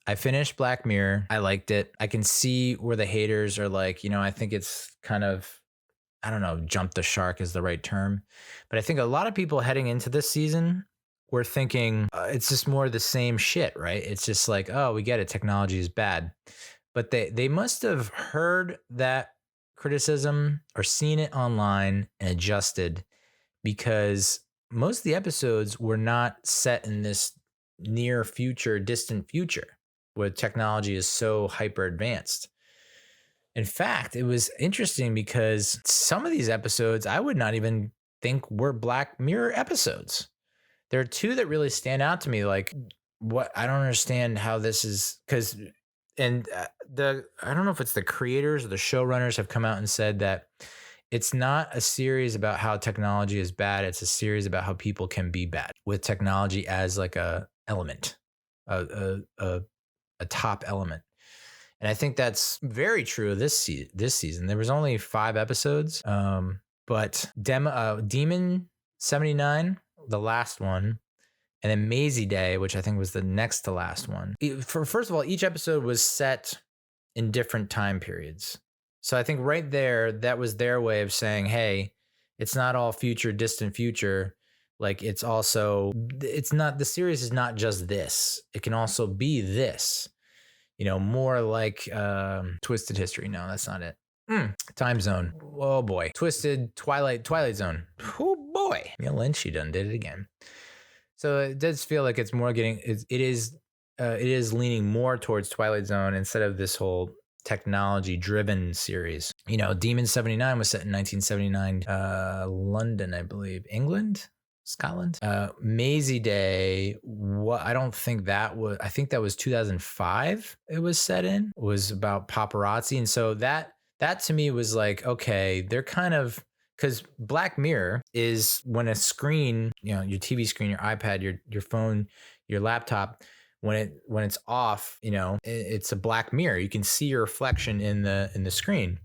I finished Black Mirror. I liked it. I can see where the haters are like, I think it's kind of, I don't know, jump the shark is the right term. But I think a lot of people heading into this season were thinking it's just more of the same shit, right? It's just like, oh, we get it. Technology is bad. But they must have heard that criticism or seen it online and adjusted, because most of the episodes were not set in this near future, distant future where technology is so hyper advanced. In fact, it was interesting because some of these episodes I would not even think were Black Mirror episodes. There are two that really stand out to me. Like, what I don't understand how this is, because I don't know if it's the creators or the showrunners have come out and said that it's not a series about how technology is bad. It's a series about how people can be bad with technology as like a element, a top element. And I think that's very true this season. There was only 5 episodes, but Demon 79, the last one, and then Mazey Day, which I think was the next to last one. First of all, each episode was set in different time periods. So I think right there, that was their way of saying, hey, it's not all future, distant future. Like, it's not, the series is not just this. It can also be this. More like Twisted History. No, that's not it. Time Zone. Oh boy. Twisted Twilight Zone. Oh boy. Neal Lynch, she done did it again. So it does feel like it's more it is leaning more towards Twilight Zone instead of this whole technology driven series. Demon 79 was set in 1979, London, I believe, England. Scotland. Mazey Day, I don't think that was, I think that was 2005 it was set in. It was about paparazzi. And so that to me was like, okay, they're kind of, because Black Mirror is when a screen, your TV screen, your iPad, your phone, your laptop, when it's off, it's a black mirror. You can see your reflection in the screen.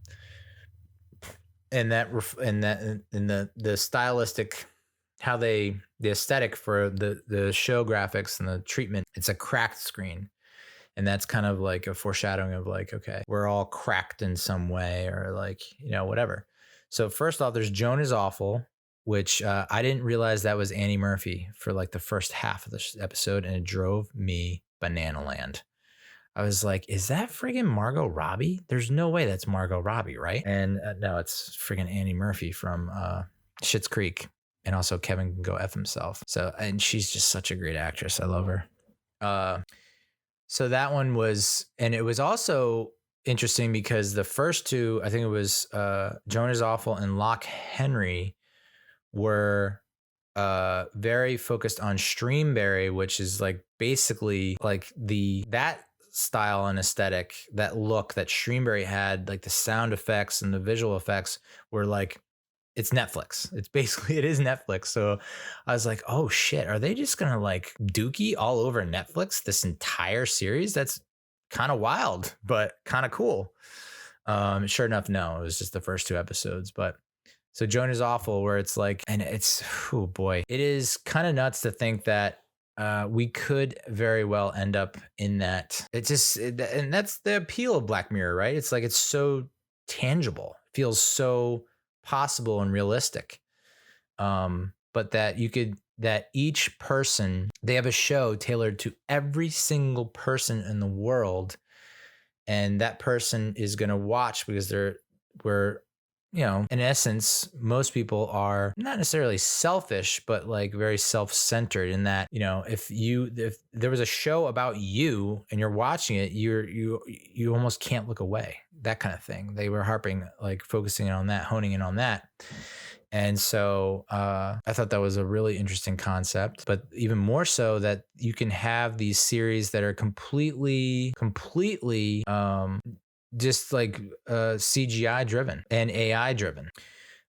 And the stylistic, how the aesthetic for the show graphics and the treatment, it's a cracked screen. And that's kind of like a foreshadowing of like, okay, we're all cracked in some way, or like, whatever. So first off, there's Joan Is Awful, which I didn't realize that was Annie Murphy for like the first half of this episode. And it drove me banana land. I was like, is that friggin' Margot Robbie? There's no way that's Margot Robbie, right? And no, it's friggin' Annie Murphy from Schitt's Creek. And also Kevin Can Go F Himself. So, and she's just such a great actress. I love her. So that one was, and it was also interesting because the first two, I think it was Joan Is Awful and Loch Henry, were very focused on Streamberry, which is like basically like that style and aesthetic, that look that Streamberry had, like the sound effects and the visual effects were like, it's Netflix. It is Netflix. So I was like, oh shit, are they just going to like dookie all over Netflix this entire series? That's kind of wild, but kind of cool. Sure enough, no, it was just the first 2 episodes. But so Joan Is Awful, where it's like, and it's, oh boy, it is kind of nuts to think that we could very well end up in that. And that's the appeal of Black Mirror, right? It's like, it's so tangible, feels so possible and realistic, but that each person, they have a show tailored to every single person in the world, and that person is going to watch because we're in essence, most people are not necessarily selfish, but like very self-centered in that, if there was a show about you and you're watching it, you almost can't look away, that kind of thing. They were focusing on that, honing in on that. And so I thought that was a really interesting concept, but even more so that you can have these series that are completely just like CGI driven and AI driven.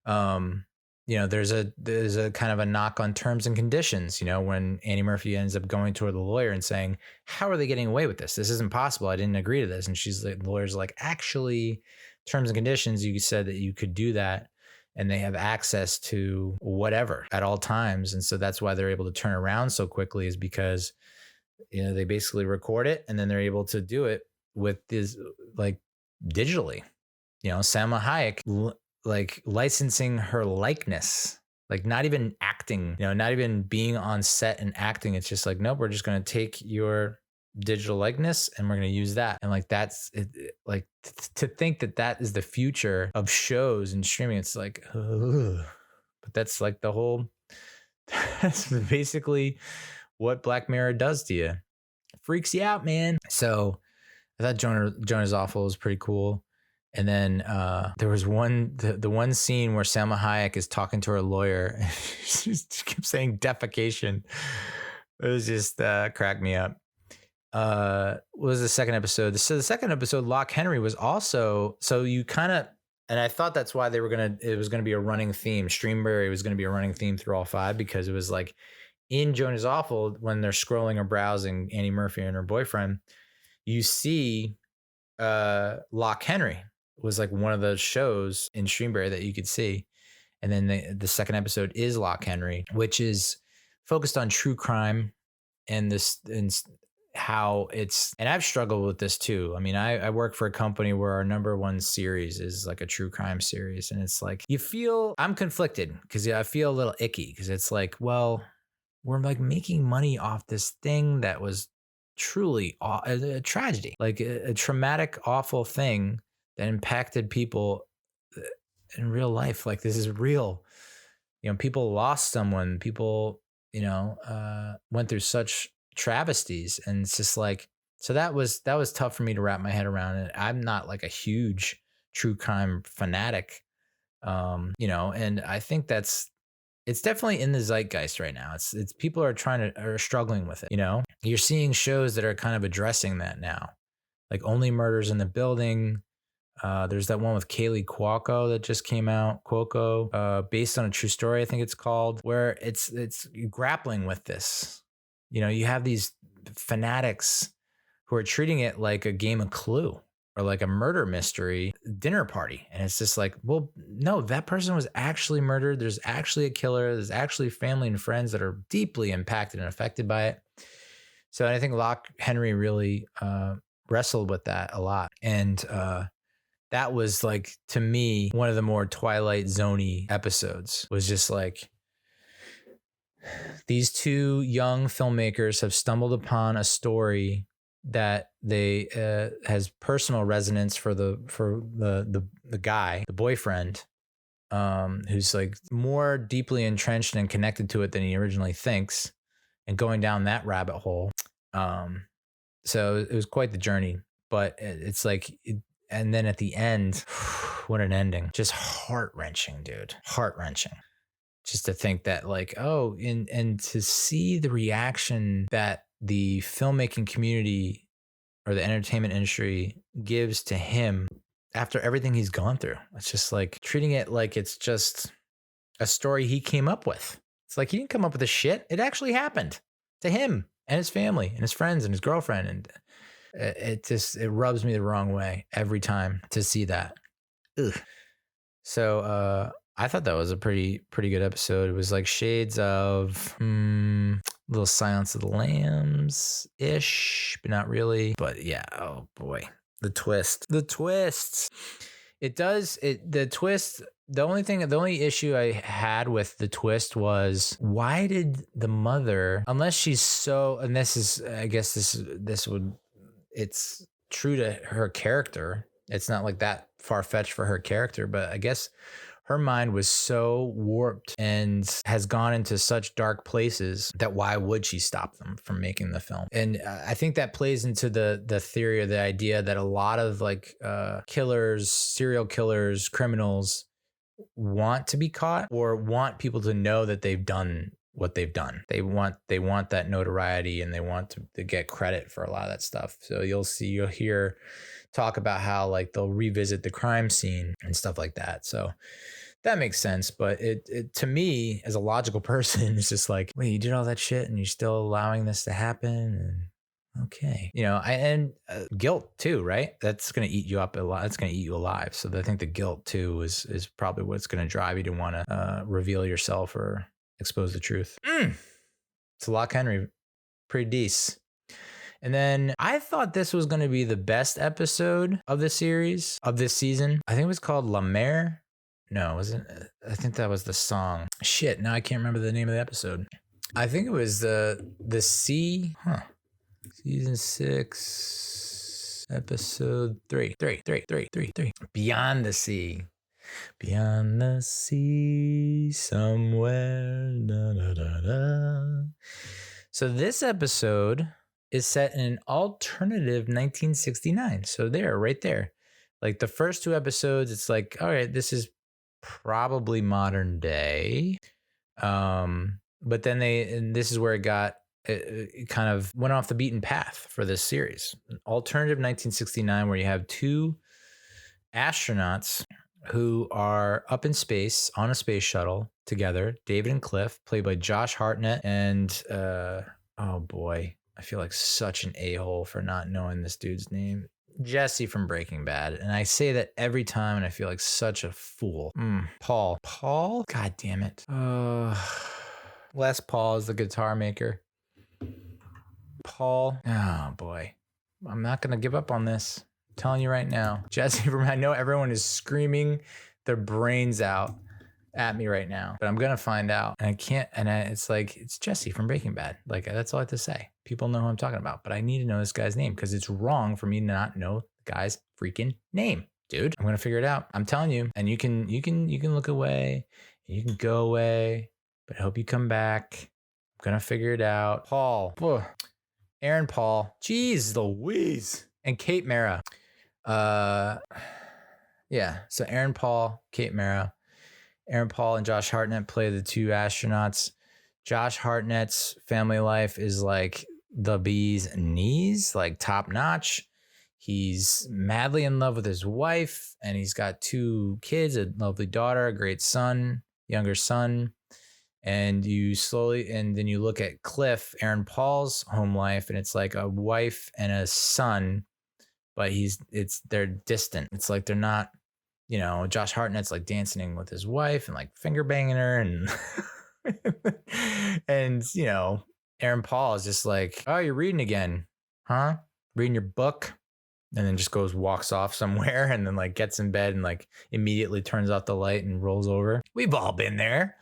There's a kind of a knock on terms and conditions, when Annie Murphy ends up going to the lawyer and saying, how are they getting away with this? This isn't possible. I didn't agree to this. And the lawyer's like, actually, terms and conditions, you said that you could do that. And they have access to whatever at all times. And so that's why they're able to turn around so quickly, is because They basically record it and then they're able to do it with this like digitally. Salma Hayek like licensing her likeness, like not even acting, not even being on set and acting. It's just like, nope, we're just going to take your digital likeness and we're going to use that. And like, that's it, like to think that that is the future of shows and streaming. It's like, ugh. But that's like the whole, that's basically what Black Mirror does to you. Freaks you out, man. So I thought Joan Is Awful was pretty cool. And then there was the one scene where Salma Hayek is talking to her lawyer. And she kept saying defecation. It was just cracked me up. What was the second episode? So the second episode, Loch Henry, was also, so you kind of, and I thought that's why it was going to be a running theme. Streamberry was going to be a running theme through all five, because it was like in Joan Is Awful, when they're scrolling or browsing Annie Murphy and her boyfriend, you see Loch Henry was like one of those shows in Streamberry that you could see. And then the second episode is Loch Henry, which is focused on true crime and how it's, and I've struggled with this too. I mean, I work for a company where our number one series is like a true crime series. And it's like, I'm conflicted because I feel a little icky because it's like, well, we're like making money off this thing that was truly a tragedy, like a traumatic, awful thing that impacted people in real life. Like this is real. People lost someone, people, went through such travesties, and it's just like, so that was tough for me to wrap my head around it. I'm not like a huge true crime fanatic, and I think it's definitely in the zeitgeist right now. It's people are struggling with it. You're seeing shows that are kind of addressing that now, like Only Murders in the Building. There's that one with Kaylee Cuoco that just came out, based on a true story, I think it's called, where it's grappling with this. You have these fanatics who are treating it like a game of Clue or like a murder mystery dinner party. And it's just like, well, no, that person was actually murdered. There's actually a killer. There's actually family and friends that are deeply impacted and affected by it. So I think Loch Henry really wrestled with that a lot. And that was like, to me, one of the more Twilight Zone-y episodes. Was just like, these two young filmmakers have stumbled upon a story that they has personal resonance for the guy, the boyfriend, who's like more deeply entrenched and connected to it than he originally thinks, and going down that rabbit hole. So it was quite the journey, but it's like, and then at the end, what an ending! Just heart-wrenching, dude. Heart-wrenching. Just to think that like, oh, and to see the reaction that the filmmaking community or the entertainment industry gives to him after everything he's gone through. It's just like treating it like it's just a story he came up with. It's like he didn't come up with this shit. It actually happened to him and his family and his friends and his girlfriend. And it rubs me the wrong way every time to see that. Ugh. So I thought that was a pretty good episode. It was like shades of Little Silence of the Lambs ish, but not really. But yeah, oh boy, the twists. The only issue I had with the twist was, why did the mother, unless she's so, and this is, I guess it's true to her character. It's not like that far-fetched for her character, but I guess her mind was so warped and has gone into such dark places that why would she stop them from making the film? And I think that plays into the theory or the idea that a lot of like killers, serial killers, criminals want to be caught or want people to know that they've done what they've done. They want that notoriety, and they want to get credit for a lot of that stuff. So you'll hear talk about how like they'll revisit the crime scene and stuff like that. So that makes sense. But it to me, as a logical person, it's just like, wait, you did all that shit and you're still allowing this to happen? And okay, guilt too, right? That's going to eat you up a lot. That's going to eat you alive. So I think the guilt too is probably what's going to drive you to want to reveal yourself or expose the truth. So Loch Henry, pretty decent. And then I thought this was going to be the best episode of the series, of this season. I think it was called La Mer. No, it wasn't. I think that was the song. Shit, now I can't remember the name of the episode. I think it was the Sea. Season 6, episode 3. Beyond the Sea. Beyond the sea, somewhere. Da, da, da, da. So this episode is set in an alternative 1969. So right there. Like the first 2 episodes, it's like, all right, this is probably modern day. But then and this is where it kind of went off the beaten path for this series. Alternative 1969, where you have 2 astronauts who are up in space on a space shuttle together, David and Cliff, played by Josh Hartnett and oh boy, I feel like such an a-hole for not knowing this dude's name. Jesse from Breaking Bad. And I say that every time and I feel like such a fool. Paul? God damn it. Les Paul is the guitar maker. Paul. Oh boy. I'm not going to give up on this. I'm telling you right now. Jesse from, I know everyone is screaming their brains out at me right now, but I'm going to find out. And I can't, it's like, it's Jesse from Breaking Bad. Like, that's all I have to say. People know who I'm talking about, but I need to know this guy's name because it's wrong for me to not know the guy's freaking name. Dude, I'm going to figure it out. I'm telling you. And you can look away, you can go away, but I hope you come back. I'm going to figure it out. Paul. Aaron Paul. Jeez Louise. And Kate Mara. Yeah. So Aaron Paul, Kate Mara. Aaron Paul and Josh Hartnett play the 2 astronauts. Josh Hartnett's family life is like the bee's knees, like top notch. He's madly in love with his wife, and he's got 2 kids, a lovely daughter, a great son, younger son. And then you look at Cliff, Aaron Paul's home life, and it's like a wife and a son, but they're distant. It's like they're not, Josh Hartnett's like dancing with his wife and like finger banging her and and Aaron Paul is just like, oh, you're reading again, huh? Reading your book? And then just walks off somewhere and then like gets in bed and like immediately turns off the light and rolls over. We've all been there.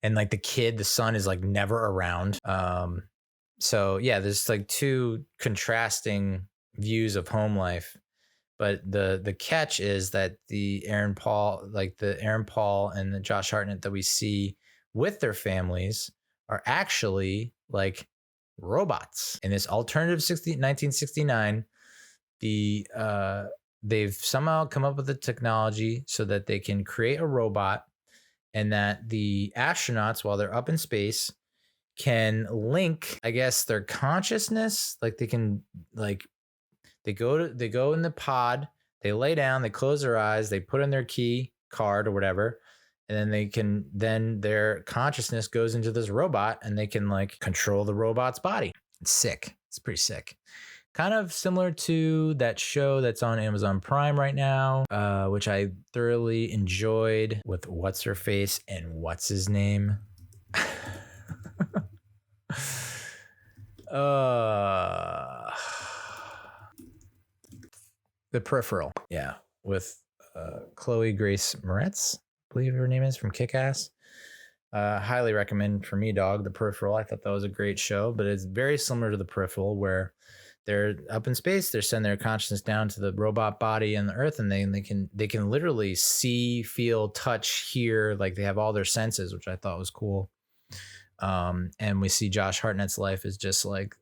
And like the son is like never around. So yeah, there's like 2 contrasting views of home life. But the catch is that the Aaron Paul and the Josh Hartnett that we see with their families are actually like robots. In this alternative 1969, they've somehow come up with the technology so that they can create a robot, and that the astronauts, while they're up in space, can link, I guess, their consciousness. Like they can, like they go in the pod, they lay down, they close their eyes, they put in their key card or whatever, and then their consciousness goes into this robot, and they can like control the robot's body. It's sick. It's pretty sick. Kind of similar to that show that's on Amazon Prime right now, which I thoroughly enjoyed, with what's her face and what's his name. The Peripheral. Yeah, with Chloe Grace Moretz, I believe her name is, from Kick-Ass. Highly recommend for me, dog. The Peripheral. I thought that was a great show, but it's very similar to The Peripheral, where they're up in space, they're sending their consciousness down to the robot body on the Earth, and they can literally see, feel, touch, hear, like they have all their senses, which I thought was cool. And we see Josh Hartnett's life is just like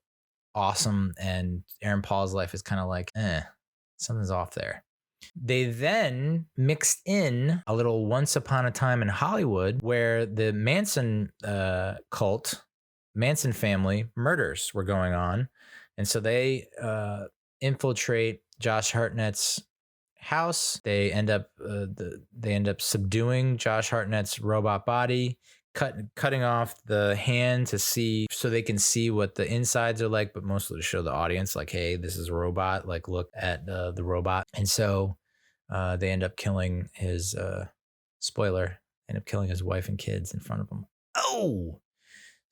awesome, and Aaron Paul's life is kind of like, something's off there. They then mixed in a little Once Upon a Time in Hollywood, where the Manson Manson family murders were going on. And so they infiltrate Josh Hartnett's house. They end up subduing Josh Hartnett's robot body, cutting off the hand so they can see what the insides are like, but mostly to show the audience like, hey, this is a robot. Like, look at the robot. And so they end up killing his spoiler. End up killing his wife and kids in front of him. Oh.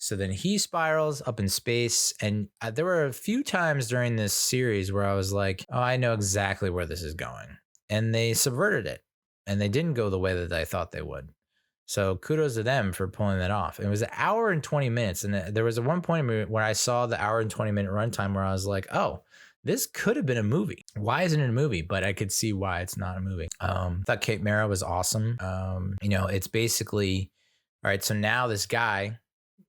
So then he spirals up in space. And there were a few times during this series where I was like, oh, I know exactly where this is going. And they subverted it. And they didn't go the way that I thought they would. So kudos to them for pulling that off. It was an hour and 20 minutes. And there was a one point where I saw the hour and 20-minute runtime where I was like, oh, this could have been a movie. Why isn't it a movie? But I could see why it's not a movie. I thought Kate Mara was awesome. It's basically, all right, so now this guy,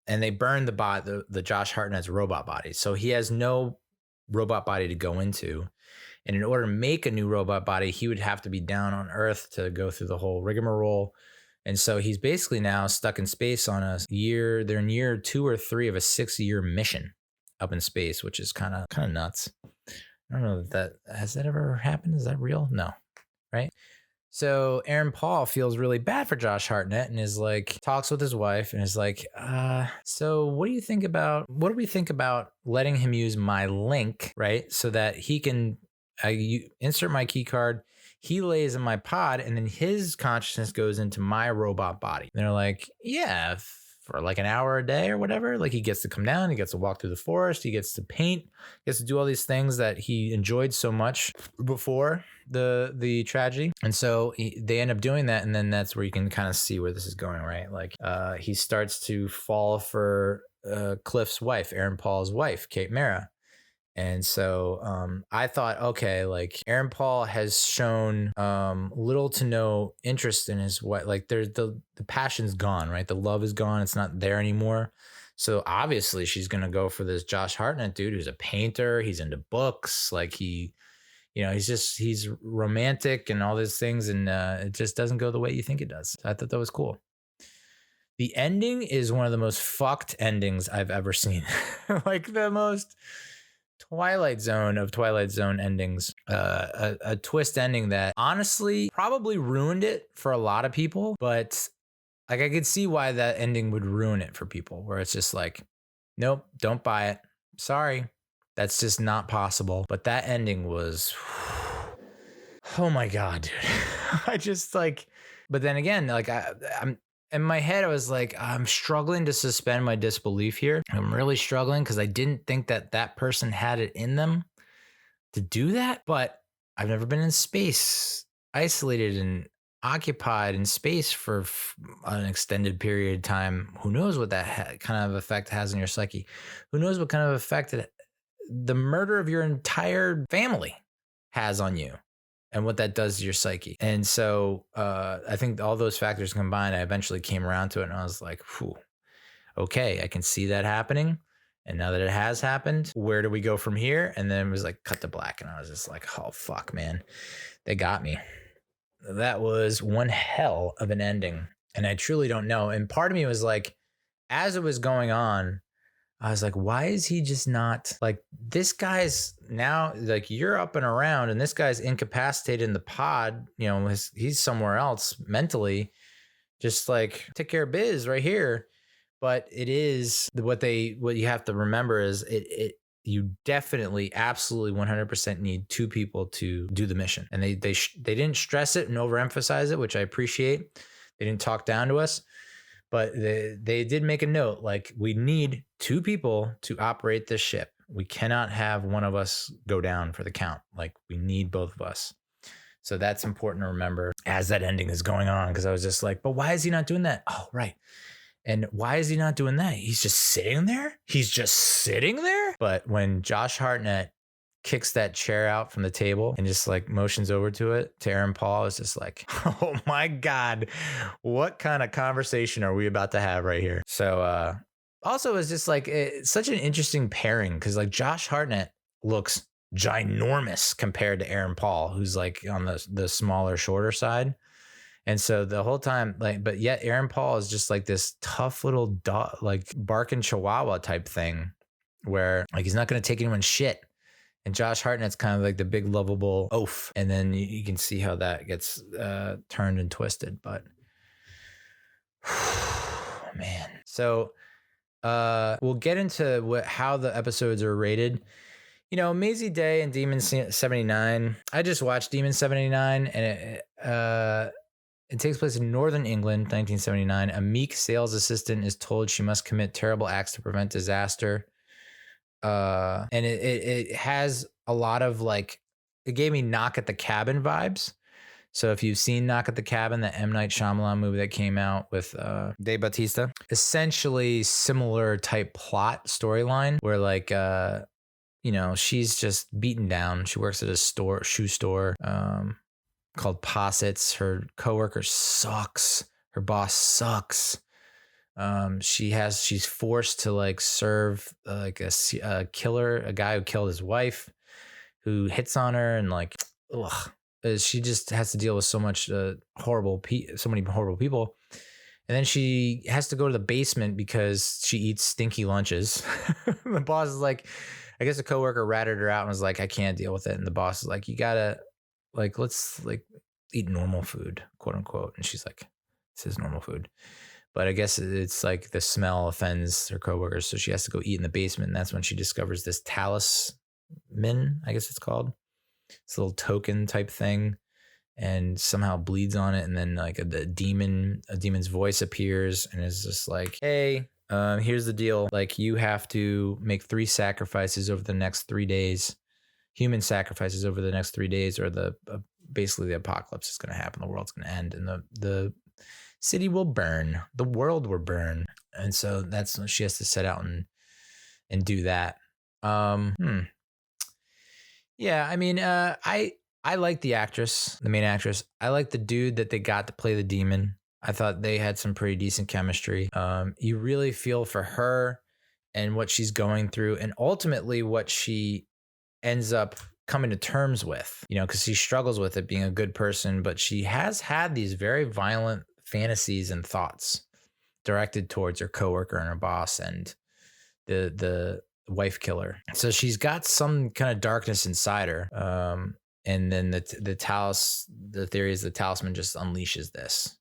and they burned the Josh Hartnett's robot body. So he has no robot body to go into. And in order to make a new robot body, he would have to be down on Earth to go through the whole rigmarole. And so he's basically now stuck in space on a year. They're in year 2 or 3 of a 6-year mission up in space, which is kind of nuts. I don't know if that has that ever happened. Is that real? No, right? So Aaron Paul feels really bad for Josh Hartnett and is like, talks with his wife and is like, so what do we think about letting him use my link, right? So that he can insert my key card. He lays in my pod and then his consciousness goes into my robot body. And they're like, yeah, for like an hour a day or whatever. Like he gets to come down, he gets to walk through the forest, he gets to paint, he gets to do all these things that he enjoyed so much before the tragedy. And so they end up doing that. And then that's where you can kind of see where this is going, right? Like he starts to fall for Cliff's wife, Aaron Paul's wife, Kate Mara. And so I thought, okay, like Aaron Paul has shown little to no interest in his wife. Like there's the passion's gone, right? The love is gone. It's not there anymore. So obviously she's going to go for this Josh Hartnett dude who's a painter. He's into books. Like he's romantic and all these things. And it just doesn't go the way you think it does. So I thought that was cool. The ending is one of the most fucked endings I've ever seen. Like the most Twilight Zone of Twilight Zone endings, a twist ending that honestly probably ruined it for a lot of people, but like I could see why that ending would ruin it for people, where it's just like, nope, don't buy it. Sorry, that's just not possible. But that ending was, oh my God, dude. I just like, but then again, like I'm in my head, I was like, I'm struggling to suspend my disbelief here. I'm really struggling because I didn't think that person had it in them to do that. But I've never been in space, isolated and occupied in space for an extended period of time. Who knows what that kind of effect has on your psyche? Who knows what kind of effect the murder of your entire family has on you? And what that does to your psyche. And so I think all those factors combined, I eventually came around to it and I was like, whew, okay, I can see that happening. And now that it has happened, where do we go from here? And then it was like cut to black. And I was just like, oh, fuck, man. They got me. That was one hell of an ending. And I truly don't know. And part of me was like, as it was going on, I was like, why is he just not like this guy's now like you're up and around and this guy's incapacitated in the pod, he's somewhere else mentally, just like take care of biz right here. But it is what you have to remember is you definitely absolutely 100% need 2 people to do the mission. And they didn't stress it and overemphasize it, which I appreciate. They didn't talk down to us. But they did make a note, like we need 2 people to operate this ship. We cannot have one of us go down for the count. Like we need both of us. So that's important to remember as that ending is going on. Because I was just like, but why is he not doing that? Oh, right. And why is he not doing that? He's just sitting there. But when Josh Hartnett kicks that chair out from the table and just like motions over to it to Aaron Paul, is just like, oh my God, what kind of conversation are we about to have right here? So also it's just like it's such an interesting pairing because like Josh Hartnett looks ginormous compared to Aaron Paul, who's like on the smaller, shorter side. And so the whole time, like, but yet Aaron Paul is just like this tough little dog, like barking chihuahua type thing where like he's not going to take anyone's shit. And Josh Hartnett's kind of like the big lovable oaf. And then you can see how that gets turned and twisted. But man. So we'll get into how the episodes are rated. Mazey Day and Demon 79. I just watched Demon 79 and It takes place in Northern England, 1979. A meek sales assistant is told she must commit terrible acts to prevent disaster. And it has a lot of like, it gave me Knock at the Cabin vibes. So if you've seen Knock at the Cabin, the M. Night Shyamalan movie that came out with Dave Bautista, essentially similar type plot storyline where like, you know, she's just beaten down. She works at a shoe store called Possett's. Her coworker sucks. Her boss sucks. She's forced to like serve like a killer, a guy who killed his wife, who hits on her, and like, ugh. She just has to deal with so much so many horrible people. And then she has to go to the basement because she eats stinky lunches. The boss is like, I guess a coworker ratted her out and was like, I can't deal with it. And the boss is like, you gotta like, let's like eat normal food, quote unquote. And she's like, this is normal food. But I guess it's like the smell offends her coworkers. So she has to go eat in the basement. And that's when she discovers this talisman, I guess it's called. This little token type thing, and somehow bleeds on it. And then like a demon's voice appears and is just like, hey, here's the deal. Like, you have to make 3 sacrifices over the next 3 days, human sacrifices over the next 3 days, or basically the apocalypse is going to happen. The world's going to end, and the city will burn. The world will burn. And so that's when she has to set out and do that. Yeah, I mean, I like the actress, the main actress. I like the dude that they got to play the demon. I thought they had some pretty decent chemistry. You really feel for her and what she's going through, and ultimately what she ends up coming to terms with, you know, because she struggles with it, being a good person, but she has had these very violent fantasies and thoughts directed towards her coworker and her boss and the wife killer. So she's got some kind of darkness inside her. And then the theory is the talisman just unleashes this,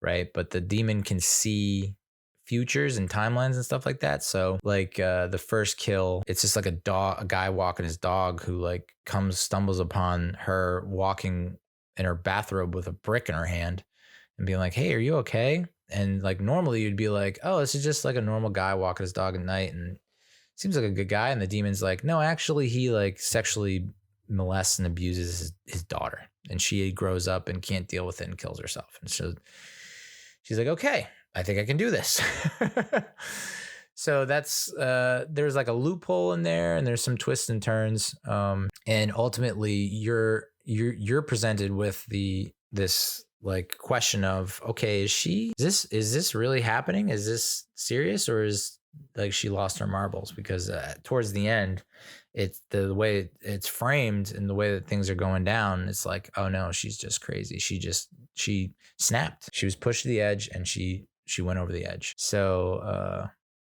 right? But the demon can see futures and timelines and stuff like that. So like the first kill, it's just like a guy walking his dog who like stumbles upon her walking in her bathrobe with a brick in her hand and being like, hey, are you okay? And like normally you'd be like, oh, this is just like a normal guy walking his dog at night and seems like a good guy. And the demon's like, no, actually he like sexually molests and abuses his daughter, and she grows up and can't deal with it and kills herself. And so she's like, okay, I think I can do this. So that's there's like a loophole in there, and there's some twists and turns. And ultimately you're presented with this like question of, okay, is this really happening? Is this serious, or is like she lost her marbles? Because towards the end, it's the way it's framed and the way that things are going down. It's like, oh no, she's just crazy. She snapped. She was pushed to the edge, and she went over the edge. So,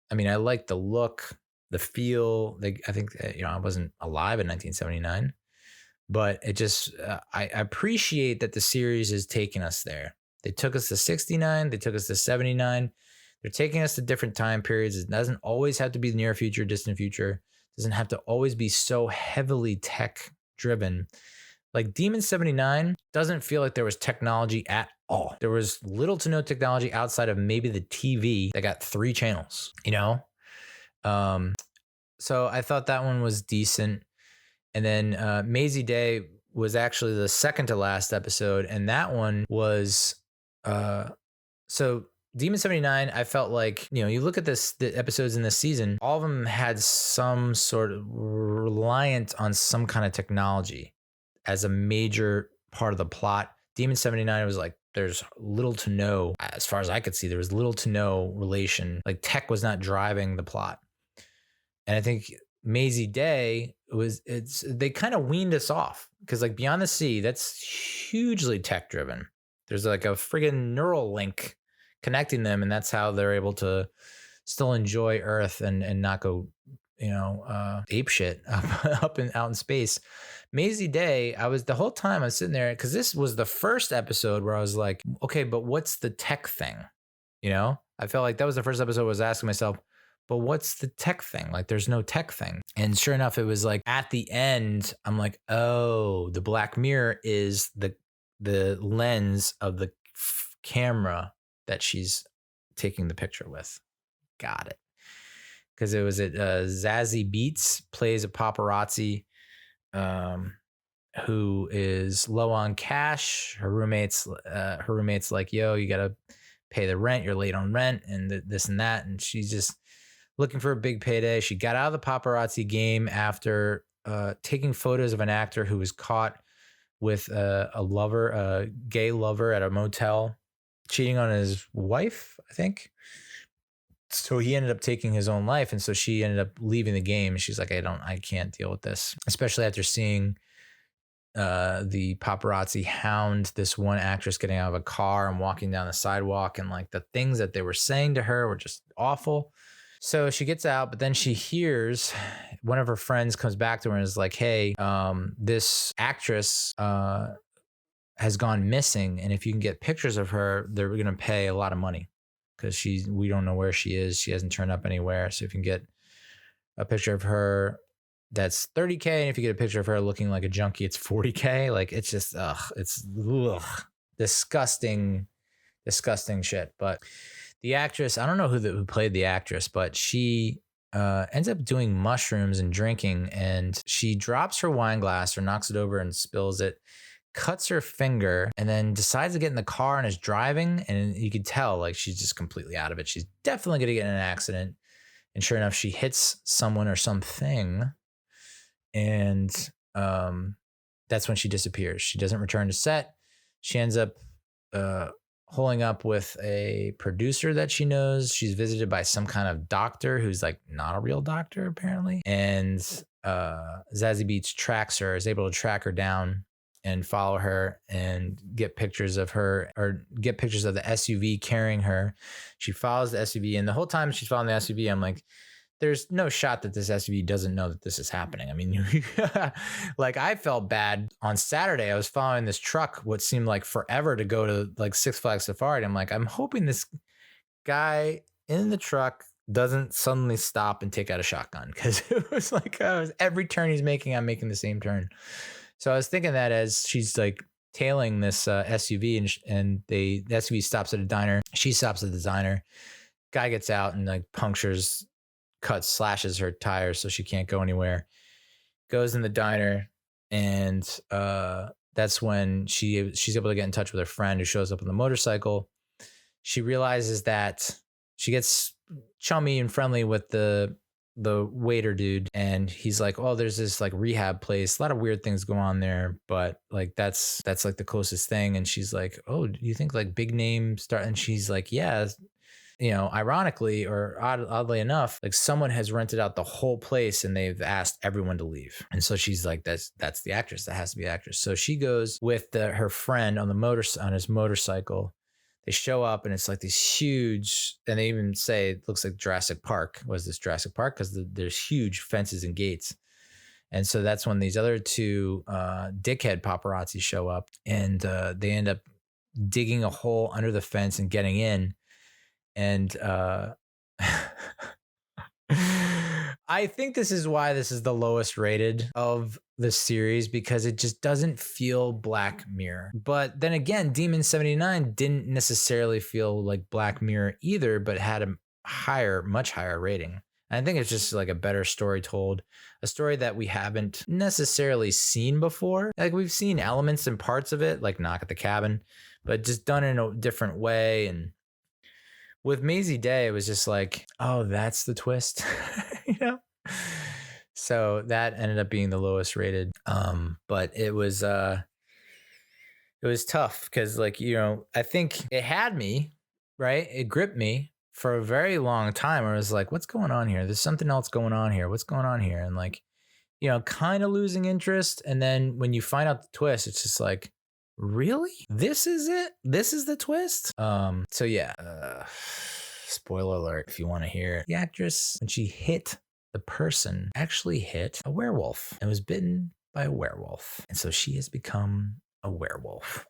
I mean, I like the look, the feel. I think, you know, I wasn't alive in 1979, but it just, I appreciate that the series is taking us there. They took us to 69. They took us to 79. They're taking us to different time periods. It doesn't always have to be the near future, distant future. It doesn't have to always be so heavily tech driven. Like Demon 79 doesn't feel like there was technology at all. There was little to no technology outside of maybe the TV that got 3 channels, you know? So I thought that one was decent. And then Mazey Day was actually the second to last episode. And that one was, so Demon 79, I felt like, you know, you look at the episodes in this season, all of them had some sort of reliant on some kind of technology as a major part of the plot. Demon 79 was like, there's little to no, as far as I could see, there was little to no relation. Like tech was not driving the plot. And I think Mazey Day they kind of weaned us off, because like Beyond the Sea, that's hugely tech driven. There's like a friggin' neural link connecting them, and that's how they're able to still enjoy Earth and not go, you know, ape shit up and out in space. Mazey Day, the whole time I was sitting there, because this was the first episode where I was like, okay, but what's the tech thing? You know, I felt like that was the first episode I was asking myself, but what's the tech thing? Like, there's no tech thing. And sure enough, it was like at the end, I'm like, oh, the Black Mirror is the lens of the camera that she's taking the picture with. Got it. Because it was Zazie Beetz plays a paparazzi who is low on cash. Her roommate's like, yo, you gotta pay the rent. You're late on rent and this and that. And she's just looking for a big payday. She got out of the paparazzi game after taking photos of an actor who was caught with a gay lover at a motel, cheating on his wife, I think. So he ended up taking his own life. And so she ended up leaving the game. She's like, I can't deal with this, especially after seeing the paparazzi hound this one actress getting out of a car and walking down the sidewalk. And like the things that they were saying to her were just awful. So she gets out, but then she hears one of her friends comes back to her and is like, hey, this actress has gone missing. And if you can get pictures of her, they're going to pay a lot of money because we don't know where she is. She hasn't turned up anywhere. So if you can get a picture of her, that's $30K. And if you get a picture of her looking like a junkie, it's $40K. Like it's just, disgusting shit. But the actress, I don't know who played the actress, but she ends up doing mushrooms and drinking, and she drops her wine glass or knocks it over and spills it, cuts her finger, and then decides to get in the car and is driving. And you could tell like she's just completely out of it. She's definitely going to get in an accident. And sure enough, she hits someone or something. And that's when she disappears. She doesn't return to set. She ends up holding up with a producer that she knows. She's visited by some kind of doctor who's like not a real doctor, apparently. And Zazie Beetz is able to track her down and follow her and get pictures of her, or get pictures of the SUV carrying her. She follows the SUV, and the whole time she's following the SUV, I'm like, there's no shot that this SUV doesn't know that this is happening. I mean, like I felt bad on Saturday. I was following this truck, what seemed like forever to go to like Six Flags Safari. And I'm like, I'm hoping this guy in the truck doesn't suddenly stop and take out a shotgun. Cause it was like, every turn he's making, I'm making the same turn. So I was thinking that as she's like tailing this SUV and the SUV stops at a diner, she stops at the diner, guy gets out and like slashes her tires so she can't go anywhere, goes in the diner, and that's when she's able to get in touch with her friend who shows up on the motorcycle. She realizes that she gets chummy and friendly with the waiter dude, and he's like, oh, there's this like rehab place, a lot of weird things go on there, but like that's like the closest thing. And she's like, oh, do you think like big name start? And she's like, yeah. You know, ironically or oddly enough, like someone has rented out the whole place and they've asked everyone to leave. And so she's like, that's the actress. That has to be the actress. So she goes with her friend on his motorcycle. They show up and it's like these huge, and they even say it looks like Jurassic Park. Was this Jurassic Park? Because there's huge fences and gates. And so that's when these other two dickhead paparazzi show up, and they end up digging a hole under the fence and getting in. And I think this is why this is the lowest rated of the series, because it just doesn't feel Black Mirror. But then again, Demon 79 didn't necessarily feel like Black Mirror either, but had a much higher rating. And I think it's just like a better story told, a story that we haven't necessarily seen before. Like we've seen elements and parts of it, like Knock at the Cabin, but just done in a different way. And with Mazey Day, it was just like, oh, that's the twist, you know? So that ended up being the lowest rated. But it was tough because, like, you know, I think it had me, right? It gripped me for a very long time. I was like, what's going on here? There's something else going on here. What's going on here? And like, you know, kind of losing interest. And then when you find out the twist, it's just like, really? This is it? This is the twist? So yeah, spoiler alert if you want to hear it. The actress, when she hit the person, actually hit a werewolf and was bitten by a werewolf. And so she has become a werewolf.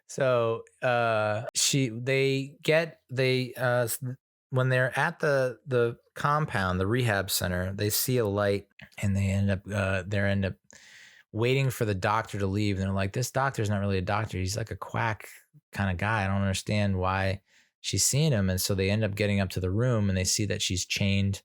So when they're at the compound, the rehab center, they see a light, and they end up waiting for the doctor to leave. And they're like, this doctor's not really a doctor. He's like a quack kind of guy. I don't understand why she's seeing him. And so they end up getting up to the room and they see that she's chained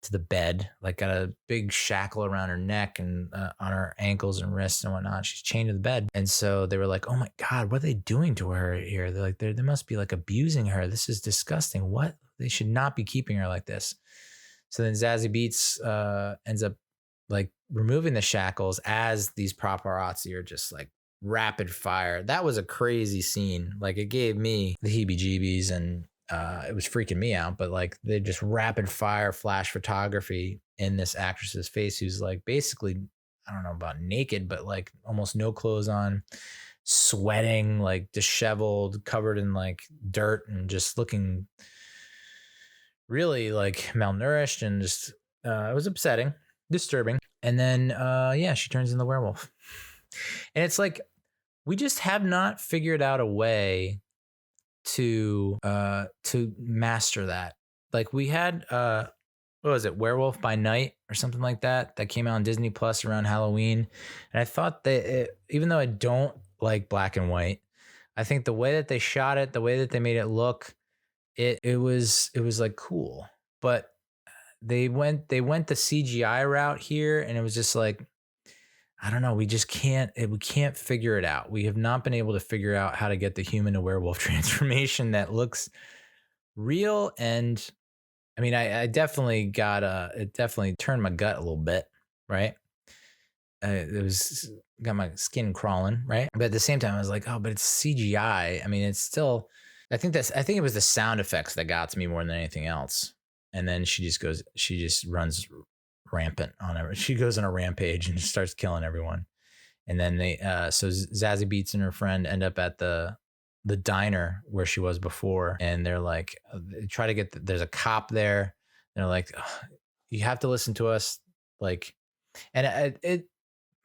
to the bed, like got a big shackle around her neck and on her ankles and wrists and whatnot. She's chained to the bed. And so they were like, oh my God, what are they doing to her here? They're like, they must be like abusing her. This is disgusting. What? They should not be keeping her like this. So then Zazie Beetz ends up like removing the shackles as these paparazzi are just like rapid fire. That was a crazy scene. Like it gave me the heebie-jeebies and it was freaking me out, but like they just rapid fire flash photography in this actress's face who's like basically, I don't know about naked, but like almost no clothes on, sweating, like disheveled, covered in like dirt and just looking really like malnourished and just it was upsetting, disturbing. And then she turns into the werewolf. And it's like we just have not figured out a way to master that. Like we had what was it, Werewolf by Night or something like that came out on Disney Plus around Halloween. And I thought that even though I don't like black and white, I think the way that they shot it, the way that they made it look, it was like cool. But they went the CGI route here, and it was just like, I don't know. We can't figure it out. We have not been able to figure out how to get the human to werewolf transformation that looks real. And I mean, I definitely it definitely turned my gut a little bit, right? Got my skin crawling, right? But at the same time, I was like, oh, but it's CGI. I mean, it's still, I think it was the sound effects that got to me more than anything else. And then she just runs rampant on her. She goes on a rampage and starts killing everyone. And then so Zazie Beetz and her friend end up at the diner where she was before. And they're like, they try to there's a cop there. They're like, you have to listen to us. Like, and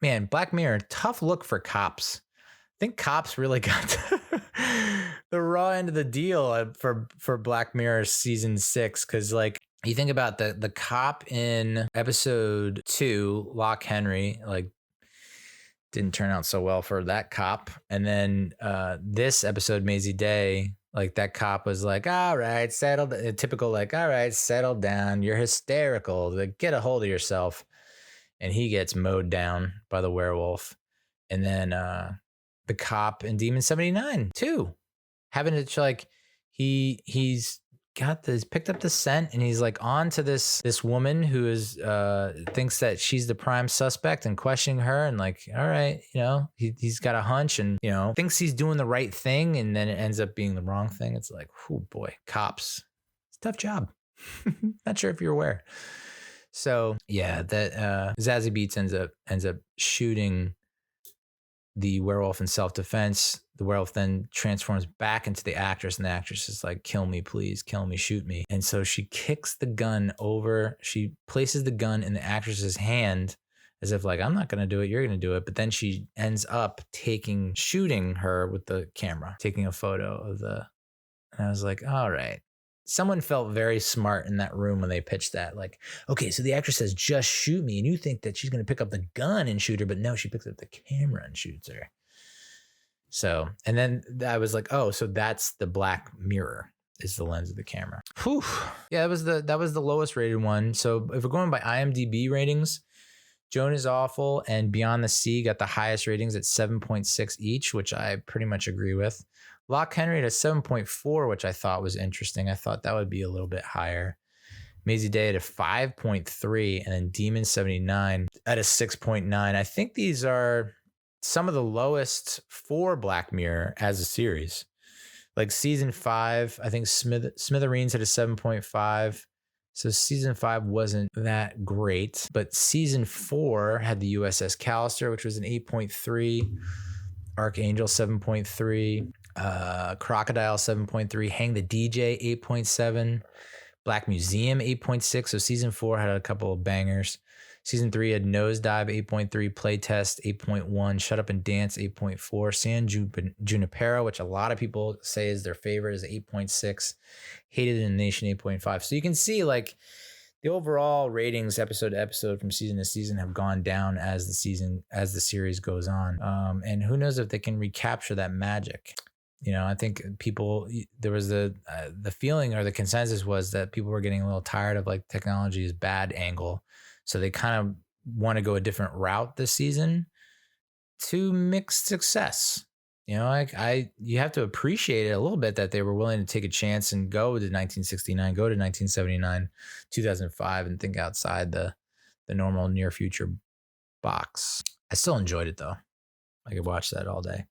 man, Black Mirror, tough look for cops. I think cops really got the raw end of the deal for Black Mirror season 6. Cause like you think about the cop in episode 2, Loch Henry, like didn't turn out so well for that cop. And then this episode, Mazey Day, like that cop was like, all right, typical, like, all right, settle down. You're hysterical. Like, get a hold of yourself. And he gets mowed down by the werewolf. And then the cop in Demon 79 too, having to like, he's picked up the scent and he's like on to this woman who is thinks that she's the prime suspect and questioning her, and like, all right, you know, he's got a hunch and, you know, thinks he's doing the right thing, and then it ends up being the wrong thing. It's like, oh boy, cops, it's a tough job. Not sure if you're aware. So yeah, that Zazie Beetz ends up shooting the werewolf in self-defense. The werewolf then transforms back into the actress, and the actress is like, kill me, please, kill me, shoot me. And so she kicks the gun over. She places the gun in the actress's hand as if like, I'm not going to do it, you're going to do it. But then she ends up shooting her with the camera, taking a photo of and I was like, all right. Someone felt very smart in that room when they pitched that. Like, okay, so the actress says, just shoot me. And you think that she's going to pick up the gun and shoot her, but no, she picks up the camera and shoots her. So, and then I was like, oh, so that's the Black Mirror, is the lens of the camera. Whew. Yeah, that was the lowest rated one. So if we're going by IMDb ratings, Joan Is Awful and Beyond the Sea got the highest ratings at 7.6 each, which I pretty much agree with. Loch Henry at a 7.4, which I thought was interesting. I thought that would be a little bit higher. Mazey Day at a 5.3, and then Demon 79 at a 6.9. I think these are some of the lowest for Black Mirror as a series. Like season 5, I think Smithereens at a 7.5. So season 5 wasn't that great, but season 4 had the USS Callister, which was an 8.3. Archangel 7.3. Crocodile 7.3, Hang the DJ 8.7, Black Museum 8.6. So season 4 had a couple of bangers. Season 3 had Nosedive 8.3, Playtest 8.1, Shut Up and Dance 8.4, San Junipero, which a lot of people say is their favorite, is 8.6, Hated in the Nation 8.5. So you can see like the overall ratings episode to episode from season to season have gone down as the series goes on. And who knows if they can recapture that magic. I think there was the feeling or the consensus was that people were getting a little tired of like technology is bad angle. So they kind of want to go a different route this season to mixed success. You have to appreciate it a little bit that they were willing to take a chance and go to 1969, go to 1979, 2005, and think outside the normal near future box. I still enjoyed it though. I could watch that all day.